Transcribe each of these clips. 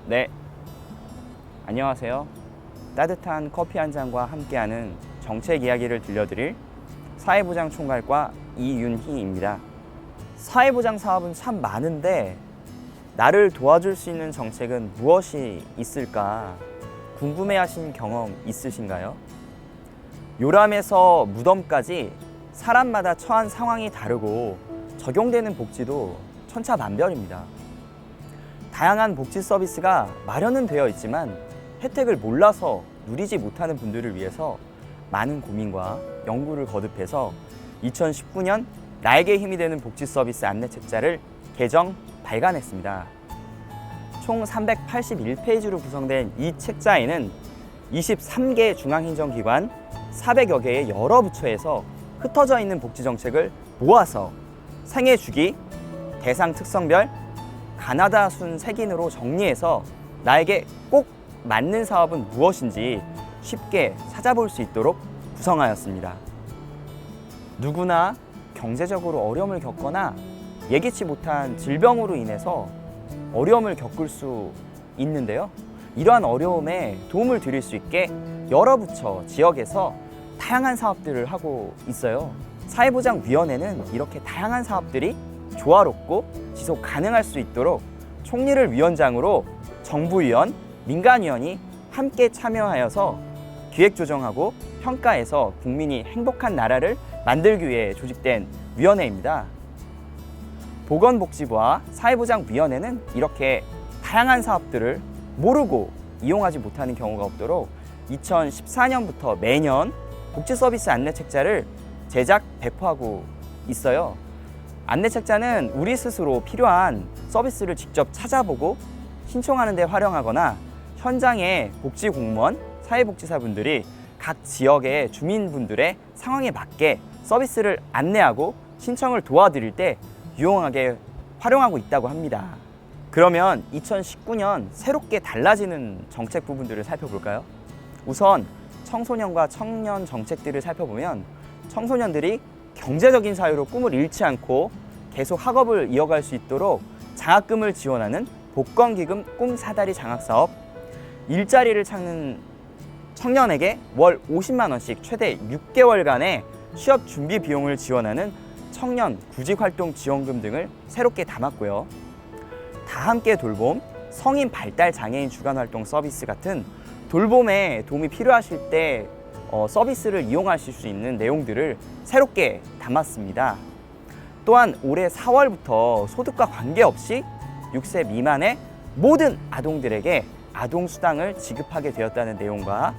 네, 안녕하세요. 따뜻한 커피 한 잔과 함께하는 정책 이야기를 들려드릴 사회보장 총괄과 이윤희입니다. 사회보장 사업은 참 많은데 나를 도와줄 수 있는 정책은 무엇이 있을까 궁금해하신 경험 있으신가요? 요람에서 무덤까지 사람마다 처한 상황이 다르고 적용되는 복지도 천차만별입니다. 다양한 복지 서비스가 마련은 되어 있지만 혜택을 몰라서 누리지 못하는 분들을 위해서 많은 고민과 연구를 거듭해서 2019년 나에게 힘이 되는 복지 서비스 안내책자를 개정 발간했습니다. 총 381페이지로 구성된 이 책자에는 23개 중앙행정기관 400여 개의 여러 부처에서 흩어져 있는 복지 정책을 모아서 생애 주기, 대상 특성별, 가나다 순 색인으로 정리해서 나에게 꼭 맞는 사업은 무엇인지 쉽게 찾아볼 수 있도록 구성하였습니다. 누구나 경제적으로 어려움을 겪거나 예기치 못한 질병으로 인해서 어려움을 겪을 수 있는데요. 이러한 어려움에 도움을 드릴 수 있게 여러 부처, 지역에서 다양한 사업들을 하고 있어요. 사회보장위원회는 이렇게 다양한 사업들이 조화롭고 지속 가능할 수 있도록 총리를 위원장으로 정부위원, 민간위원이 함께 참여하여서 기획조정하고 평가해서 국민이 행복한 나라를 만들기 위해 조직된 위원회입니다. 보건복지부와 사회보장위원회는 이렇게 다양한 사업들을 모르고 이용하지 못하는 경우가 없도록 2014년부터 매년 복지서비스 안내책자를 제작, 배포하고 있어요. 안내책자는 우리 스스로 필요한 서비스를 직접 찾아보고 신청하는 데 활용하거나 현장의 복지공무원, 사회복지사분들이 각 지역의 주민분들의 상황에 맞게 서비스를 안내하고 신청을 도와드릴 때 유용하게 활용하고 있다고 합니다. 그러면 2019년 새롭게 달라지는 정책 부분들을 살펴볼까요? 우선 청소년과 청년 정책들을 살펴보면 청소년들이 경제적인 사유로 꿈을 잃지 않고 계속 학업을 이어갈 수 있도록 장학금을 지원하는 복권기금 꿈사다리 장학사업, 일자리를 찾는 청년에게 월 50만 원씩 최대 6개월간의 취업 준비 비용을 지원하는 청년 구직활동 지원금 등을 새롭게 담았고요. 다함께 돌봄, 성인 발달 장애인 주간활동 서비스 같은 돌봄에 도움이 필요하실 때 서비스를 이용하실 수 있는 내용들을 새롭게 담았습니다. 또한 올해 4월부터 소득과 관계없이 6세 미만의 모든 아동들에게 아동수당을 지급하게 되었다는 내용과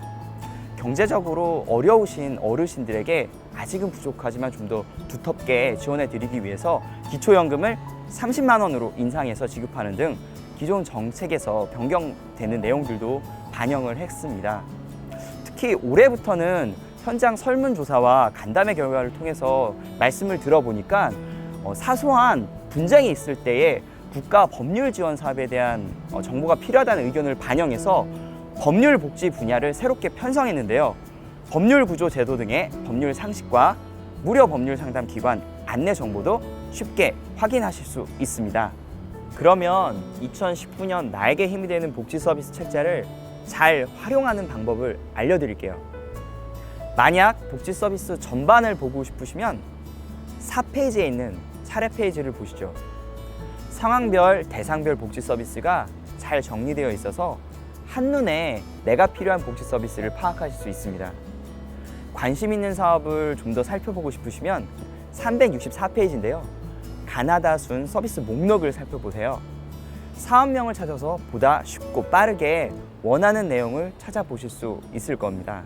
경제적으로 어려우신 어르신들에게 아직은 부족하지만 좀 더 두텁게 지원해 드리기 위해서 기초연금을 30만 원으로 인상해서 지급하는 등 기존 정책에서 변경되는 내용들도 반영을 했습니다. 특히 올해부터는 현장 설문조사와 간담회 결과를 통해서 말씀을 들어보니까 사소한 분쟁이 있을 때에 국가 법률 지원 사업에 대한 정보가 필요하다는 의견을 반영해서 법률 복지 분야를 새롭게 편성했는데요. 법률 구조 제도 등의 법률 상식과 무료 법률 상담 기관 안내 정보도 쉽게 확인하실 수 있습니다. 그러면 2019년 나에게 힘이 되는 복지 서비스 책자를 잘 활용하는 방법을 알려드릴게요. 만약 복지 서비스 전반을 보고 싶으시면 4페이지에 있는 차례 페이지를 보시죠. 상황별, 대상별 복지 서비스가 잘 정리되어 있어서 한눈에 내가 필요한 복지 서비스를 파악하실 수 있습니다. 관심 있는 사업을 좀 더 살펴보고 싶으시면 364페이지인데요. 가나다 순 서비스 목록을 살펴보세요. 사업명을 찾아서 보다 쉽고 빠르게 원하는 내용을 찾아보실 수 있을 겁니다.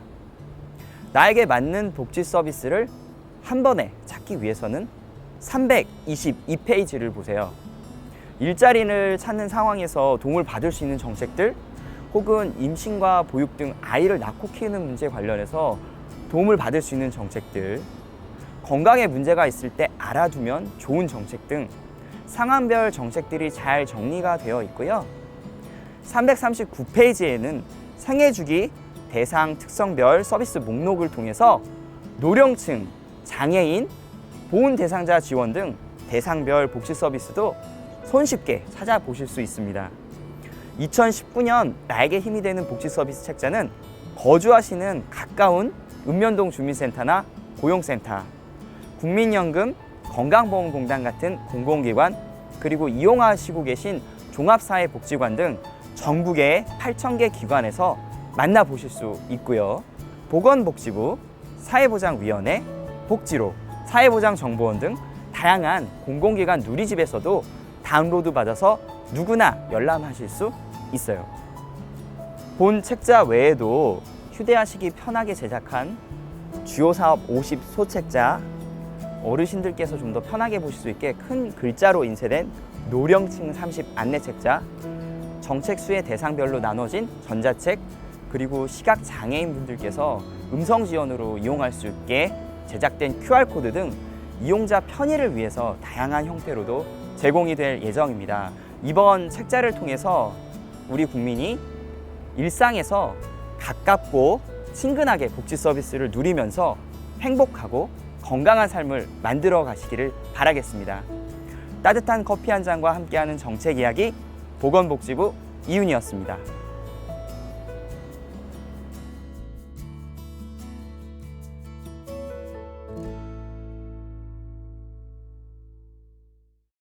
나에게 맞는 복지 서비스를 한 번에 찾기 위해서는 322페이지를 보세요. 일자리를 찾는 상황에서 도움을 받을 수 있는 정책들, 혹은 임신과 보육 등 아이를 낳고 키우는 문제 관련해서 도움을 받을 수 있는 정책들, 건강에 문제가 있을 때 알아두면 좋은 정책 등 상황별 정책들이 잘 정리가 되어 있고요. 339페이지에는 생애주기 대상 특성별 서비스 목록을 통해서 노령층, 장애인, 보훈 대상자 지원 등 대상별 복지 서비스도 손쉽게 찾아보실 수 있습니다. 2019년 나에게 힘이 되는 복지 서비스 책자는 거주하시는 가까운 읍면동 주민센터나 고용센터, 국민연금, 건강보험공단 같은 공공기관, 그리고 이용하시고 계신 종합사회복지관 등 전국의 8,000개 기관에서 만나보실 수 있고요. 보건복지부, 사회보장위원회, 복지로, 사회보장정보원 등 다양한 공공기관 누리집에서도 다운로드 받아서 누구나 열람하실 수 있어요. 본 책자 외에도 휴대하시기 편하게 제작한 주요 사업 50 소책자, 어르신들께서 좀 더 편하게 보실 수 있게 큰 글자로 인쇄된 노령층 30 안내책자, 정책수의 대상별로 나눠진 전자책, 그리고 시각장애인분들께서 음성 지원으로 이용할 수 있게 제작된 QR코드 등 이용자 편의를 위해서 다양한 형태로도 제공이 될 예정입니다. 이번 책자를 통해서 우리 국민이 일상에서 가깝고 친근하게 복지 서비스를 누리면서 행복하고 건강한 삶을 만들어 가시기를 바라겠습니다. 따뜻한 커피 한 잔과 함께하는 정책 이야기, 보건복지부 이윤이었습니다.